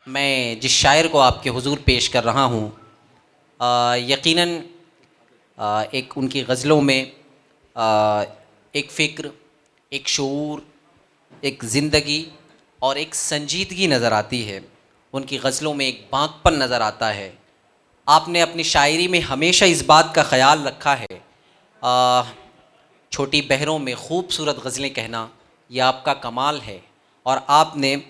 मैं जिस शायर को आपके हुजूर पेश कर रहा हूँ, यकीनन एक उनकी गज़लों में एक फ़िक्र, एक शऊर, एक ज़िंदगी और एक संजीदगी नज़र आती है। उनकी गज़लों में एक बाँकपन नज़र आता है। आपने अपनी शायरी में हमेशा इस बात का ख़याल रखा है, छोटी बहरों में खूबसूरत गज़लें कहना ये आपका कमाल है। और आपने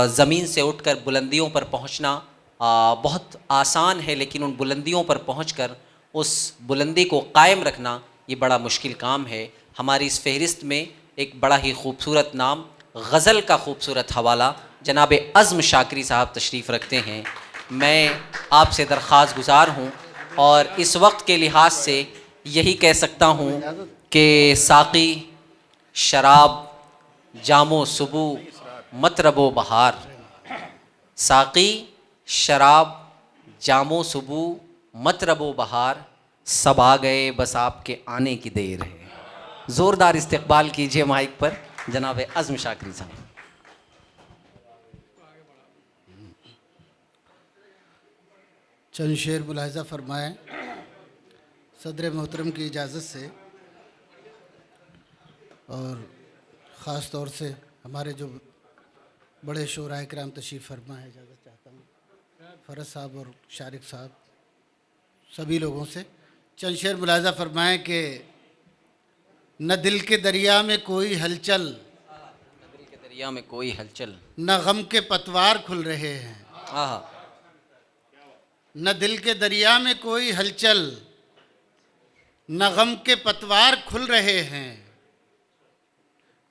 ज़मीन से उठकर बुलंदियों पर पहुंचना बहुत आसान है, लेकिन उन बुलंदियों पर पहुंचकर उस बुलंदी को कायम रखना ये बड़ा मुश्किल काम है। हमारी इस फ़हरिस्त में एक बड़ा ही खूबसूरत नाम, गज़ल का खूबसूरत हवाला जनाब अज़्म शाकरी साहब तशरीफ़ रखते हैं। मैं आपसे दरख्वास्त गुज़ार हूँ और इस वक्त के लिहाज से यही कह सकता हूँ कि साक़ी शराब जामो सुबू मतरबो बहार, साक़ी शराब जामो सुबू मतरबो बहार, सब आ गए बस आपके आने की देर है। ज़ोरदार इस्तकबाल कीजिए माइक पर जनाब अज़्म शाकरी साहब। चंद शेर मुलाहिज़ा फरमाएँ सदर मोहतरम की इजाज़त से, और ख़ास तौर से हमारे जो बड़े शोराए किराम तशरीफ़ फरमा है, इजाज़त चाहता हूँ फ़रज साहब और शारिक साहब सभी लोगों से। चंद शेर मुलाहिज़ा फरमाएँ कि न दिल के दरिया में कोई हलचल, न दिल के दरिया में कोई हलचल, न गम के पतवार खुल रहे हैं। आहा, न दिल के दरिया में कोई हलचल, न गम के पतवार खुल रहे हैं।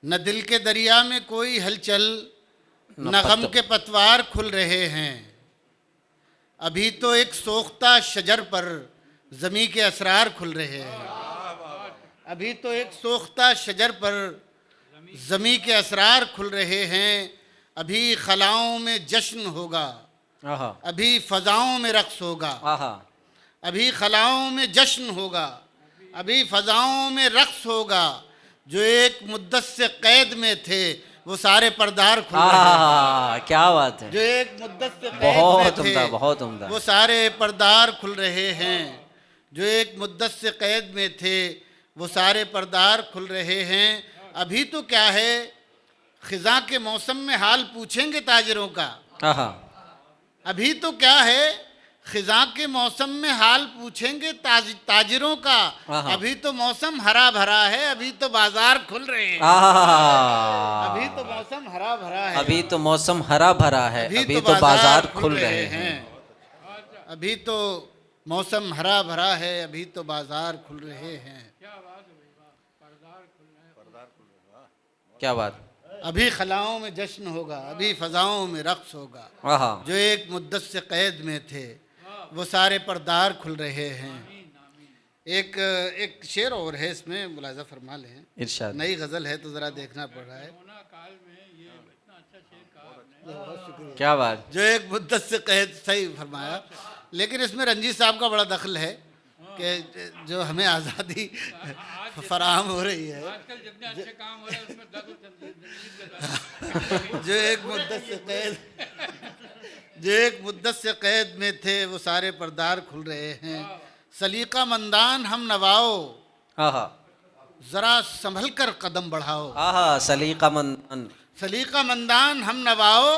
न दिल के दरिया में कोई हलचल, न गम के पतवार खुल रहे हैं। अभी तो एक सोख्ता शजर पर ज़मी के असरार खुल रहे हैं। अभी तो एक सोख्ता शजर पर ज़मी के असरार खुल रहे हैं। अभी खलाओं में जश्न होगा, आहा, अभी फ़ज़ाओं में रक़्स होगा। आहा, अभी खलाओं में जश्न होगा, अभी फ़ज़ाओं में रक़्स होगा। जो एक मुद्दत से कैद में थे वो सारे पर्दार खुल रहे हैं। आहा, क्या बात है, जो एक मुद्दत से कैद बहुत में थे उम्दा, बहुत उम्दा। वो सारे पर्दार खुल रहे हैं। जो एक मुद्दत से कैद में थे वो सारे पर्दार खुल रहे हैं। अभी तो क्या है, ख़िज़ां के मौसम में हाल पूछेंगे ताजिरों का। आहा, अभी तो क्या है, ख़िज़ां के मौसम में हाल पूछेंगे ताजिरों का। आहा। अभी तो मौसम हरा भरा है, अभी तो बाजार खुल रहे हैं। आहा, अभी तो मौसम हरा भरा है, अभी तो मौसम हरा भरा है, अभी तो बाजार खुल रहे हैं। अभी तो मौसम हरा भरा है, अभी तो बाजार खुल रहे हैं। क्या बात, अभी खलाओं में जश्न होगा, अभी फ़ज़ाओं में रक़्स होगा। आहा, जो एक मुद्दत से कैद में थे वो सारे पर्दार खुल रहे हैं। एक शेर और है इसमें, मुलाहिज़ा फरमा लें। इरशाद, नई गज़ल है तो ज़रा देखना पड़ रहा है। क्या बात, जो एक मुद्दत से कैद, सही फरमाया, लेकिन इसमें रंजीत साहब का बड़ा दखल है कि जो हमें आज़ादी फराहम हो रही है, जो एक मुद्दत से कैद, जो एक मुद्दत से कैद में थे वो सारे पर्दार खुल रहे हैं। सलीका मंदान हम नवाओ, आहा, ज़रा संभल कर कदम बढ़ाओ। आहा, सलीका मंदान, सलीका मंदान हम नवाओ,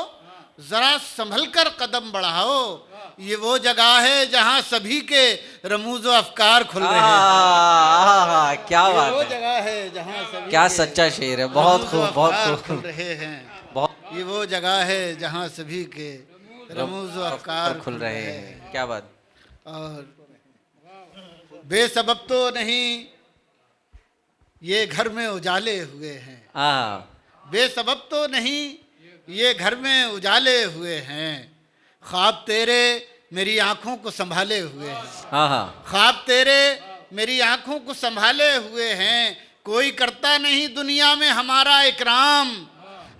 ज़रा संभल कर कदम बढ़ाओ। ये वो जगह है जहाँ सभी के रमूज़ व अफकार खुल रहे हैं। आहा, क्या ये बात वो है, जगह है जहाँ सभी क्या के सच्चा शेर है, बहुत रमूज़ व खूब, बहुत अफकार खूब, खुल रहे हैं। बहुत ये वो जगह है जहाँ सभी के रमूज़ व अफकार खुल रहे हैं। क्या बात, और बेसबब तो नहीं ये घर में उजाले हुए हैं। आहा, बेसबब तो नहीं ये घर में उजाले हुए हैं। ख्वाब तेरे मेरी आंखों को संभाले हुए हैं। आहा, ख्वाब तेरे मेरी आंखों को संभाले हुए हैं। कोई करता नहीं दुनिया में हमारा इकराम,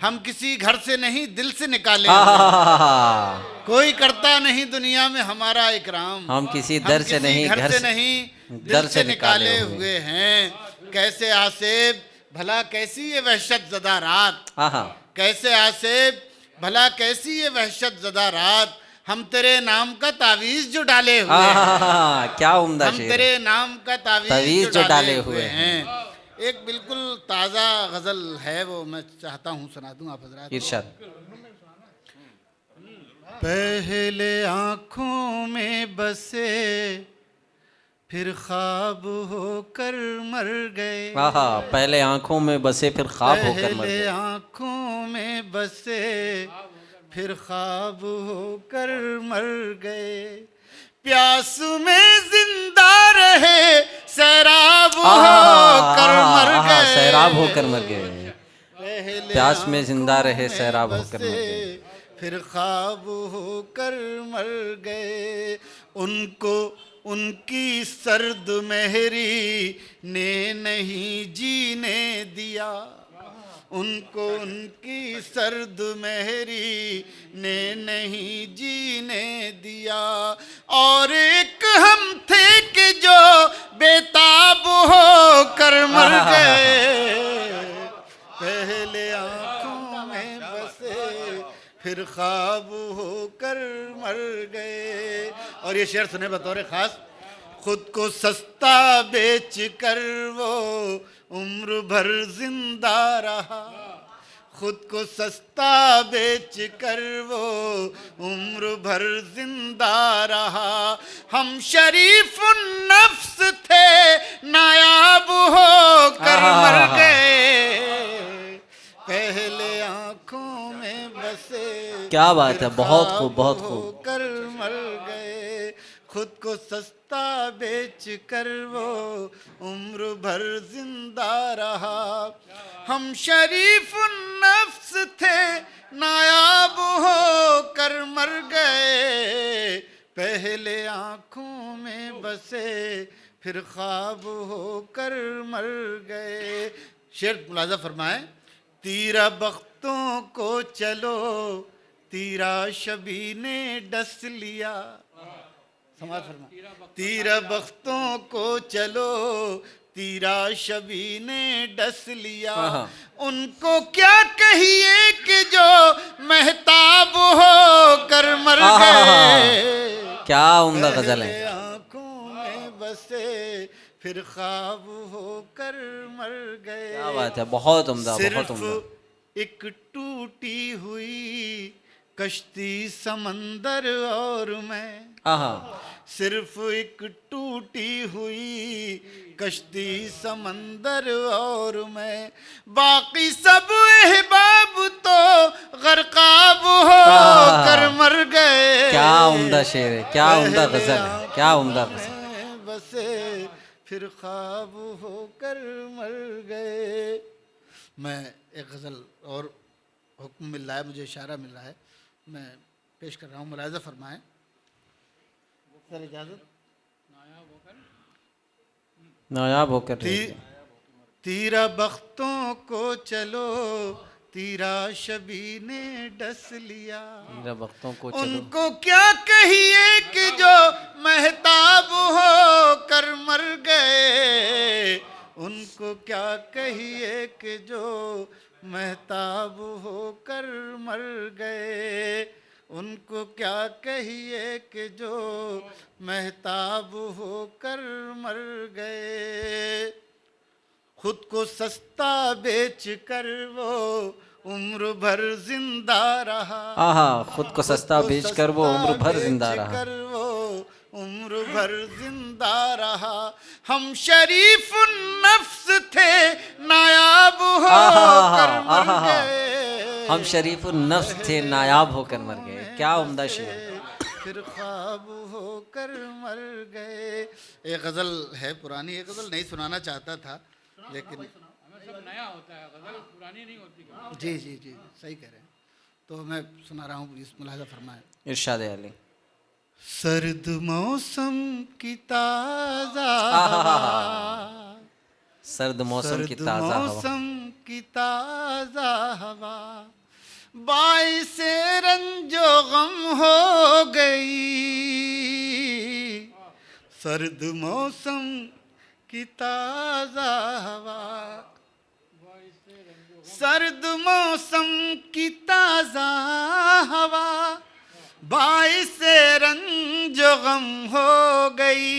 हम किसी घर से नहीं दिल से निकाले हुए हैं। आहा, कोई करता नहीं दुनिया में हमारा इकराम, हम किसी दर से नहीं, घर से नहीं दिल से निकाले हुए हैं। कैसे आसेब भला कैसी ये वहशत ज़दा रात, आहा, कैसे आसेब भला कैसी ये वहशत ज़दा रात, हम तेरे नाम का तावीज़ जो डाले हुए हैं, क्या उम्दा हम शेर है। तेरे नाम का तावीज़ जो डाले हुए हैं। एक बिल्कुल ताज़ा गज़ल है, वो मैं चाहता हूँ सुना दूँ आप हज़रात। इरशाद। पहले आँखों में बसे फिर ख्वाब होकर मर गए, पहले आंखों में बसे फिर ख्वाब होकर मर पहले गए। आँखों में बसे फिर ख्वाब होकर मर गए, प्यास में जिंदा रहे सैराब होकर मर गए, सैराब होकर मर गए। पहले प्यास में जिंदा आँखों रहे में सैराब होकर मर बसे, गए। फिर ख्वाब होकर मर गए। उनको उनकी सर्द मेहरी ने नहीं जीने दिया, उनको उनकी सर्द मेहरी ने नहीं जीने दिया, और एक हम थे कि जो बेताब होकर मर गए, पहले आँखों में बसे फिर ख्वाब होकर मर गए। और ये शेर सुने बतौर खास, खुद को सस्ता बेच कर वो उम्र भर जिंदा रहा, खुद को सस्ता बेच कर वो उम्र भर जिंदा रहा, हम शरीफ नफ्स थे नायाब होकर मर गए, पहले आँखों में बसे क्या बात है, बहुत खूब, बहुत खूब। होकर मर गए, खुद को सस्ता बेच कर वो उम्र भर जिंदा रहा, हम शरीफ नफ्स थे नायाब होकर मर गए, पहले आँखों में बसे फिर ख्वाब होकर मर गए। शेर मुलाजा फरमाए, तीरा बख्तों को चलो तीरा शबी ने डस लिया, समाज फरमा, तीरा बख्तों को चलो तीरा शबी ने डस लिया, उनको क्या कहिए कि जो महताब होकर मर गए, क्या उम्दा गजल है। आँखों में बसे फिर ख्वाब होकर मर गए। क्या बात है, बहुत उम्दा, बहुत उम्दा। एक टूटी हुई कश्ती समंदर और मैं, सिर्फ एक टूटी हुई कश्ती समंदर और मैं, बाकी सब अहबाब तो गरकाब होकर मर गए। क्या उम्दा शेर है, क्या उम्दा गजल है, क्या उम्दा गजल। बसे फिर ख्वाब होकर मर गए। मैं एक गज़ल और हुक्म मिल रहा है, मुझे इशारा मिल रहा है, मैं पेश कर रहा हूँ, मुलाज़ा फरमाएं। सर इजाज़त। नायाब होकर तीरा बख्तों को चलो तीरा शबी ने डस लिया, तीरा बख्तों को चलो, उनको क्या कहिए कि जो महताब होकर मर गए, उनको क्या कहिए कि जो महताब होकर मर गए, उनको क्या कहिए कि जो महताब होकर मर गए, खुद को सस्ता बेच कर वो उम्र भर जिंदा रहा, खुद को सस्ता बेच कर वो उम्र भर जिंदा रहा, वो उम्र भर जिंदा रहा, हम शरीफ नफ्स थे नायाब होकर मर गए, हम शरीफ नफ्स थे नायाब होकर मर गए। क्या उम्दा शेर। फिर ख्वाब होकर मर गए। एक गज़ल है पुरानी, एक गज़ल नहीं सुनाना चाहता था लेकिन सब नया होता है, गज़ल पुरानी नहीं होती। जी जी जी सही कह रहे हैं, तो मैं सुना रहा हूँ, इस मुलाज़ा फरमाएं। इरशाद अली। सर्द मौसम की ताज़ा हवा, सर्द मौसम की ताज़ा हवा, मौसम की ताज़ा हवा, बाइसे रंजो गम हो गई, सर्द मौसम की ताज़ा हवा, सर्द मौसम की ताज़ा हवा बाइसे रंजो गम हो गई,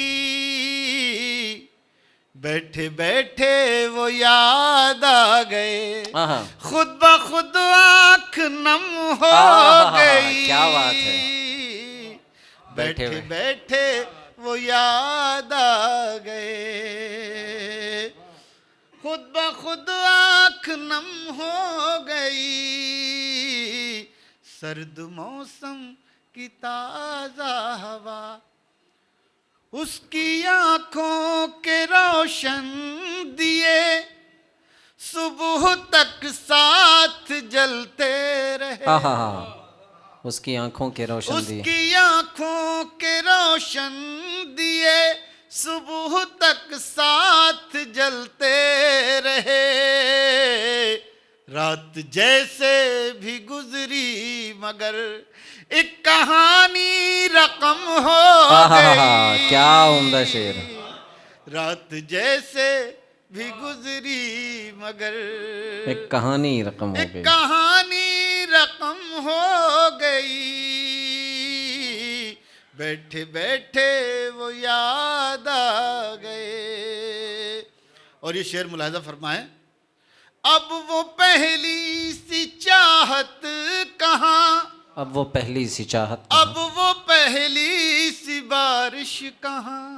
बैठे बैठे वो याद आ गए, आहा। खुद ब खुद आँख नम हो गई। क्या बात है। बैठे बैठे बैठे वो याद आ गए, खुद ब खुद आँख नम हो गई, सर्द मौसम की ताज़ा हवा उसकी आँखों के रोशन दिए सुबह तक साथ जलते रहे। आहा, उसकी आंखों के रोशन दिए, उसकी आँखों के रोशन दिए सुबह तक साथ जलते रहे, रात जैसे भी गुजरी मगर एक कहानी रकम हो गई। क्या उम्दा शेर। रात जैसे भी गुजरी मगर एक कहानी रकम हो एक गई। कहानी रकम हो गई, बैठे बैठे वो याद आ गए। और ये शेर मुलाहिजा फरमाएं, अब वो पहली सी चाहत कहाँ, अब वो पहली सी चाहत, अब वो पहली सी बारिश कहाँ,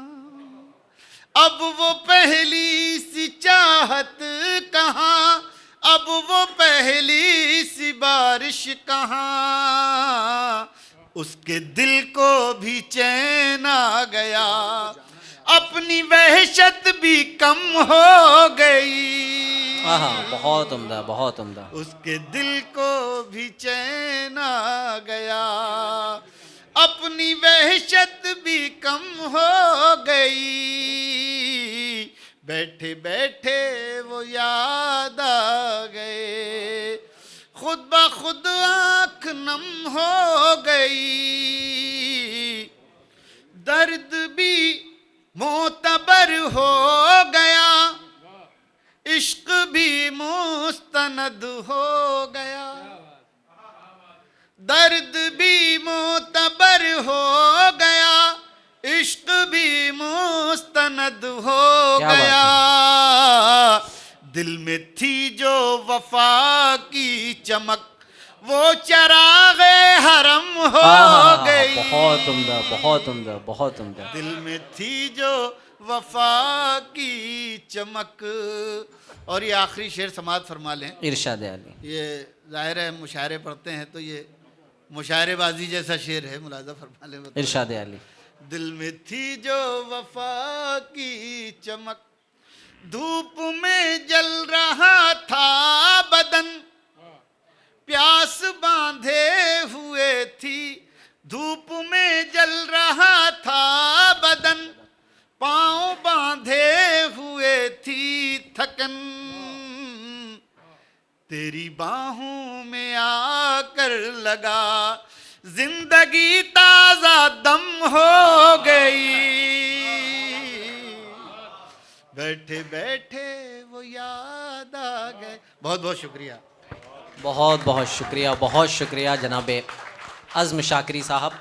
अब वो पहली सी चाहत कहाँ, अब वो पहली सी बारिश कहाँ, उसके दिल को भी चैन आ गया, अपनी वहशत भी कम हो गई। आहा, बहुत उम्दा, बहुत उम्दा। उसके दिल को भी चैन आ गया, अपनी वहशत भी कम हो गई, बैठे बैठे वो याद आ गए, खुद ब खुद आँख नम हो गई, दर्द भी मोतबर हो गया, इश्क भी मुस्तनद हो गया, दर्द भी मोतबर हो गया, इश्क भी मुस्तनद हो गया, दिल में थी जो वफा की चमक वो चरागे हरम हो गई। बहुत उम्दा, बहुत उम्दा, बहुत उम्दा। दिल में थी जो वफा की चमक। और ये आखिरी शेर समाअत फरमा लें। इरशाद अली। ये जाहिर है मुशायरे पढ़ते हैं तो ये मुशायरेबाजी जैसा शेर है, मुलाजा फरमा लें। इरशाद अली। दिल में थी जो वफा की चमक, धूप में जल रहा था बदन, प्यास बांधे हुए थी, धूप में जल रहा था बदन, पाँव बांधे हुए थी थकन, तेरी बाहों में आकर लगा जिंदगी ताजा दम हो गई, बैठे बैठे वो याद आ गए। बहुत बहुत शुक्रिया। बहुत बहुत शुक्रिया, बहुत शुक्रिया जनाब अज़्म शाकरी साहब।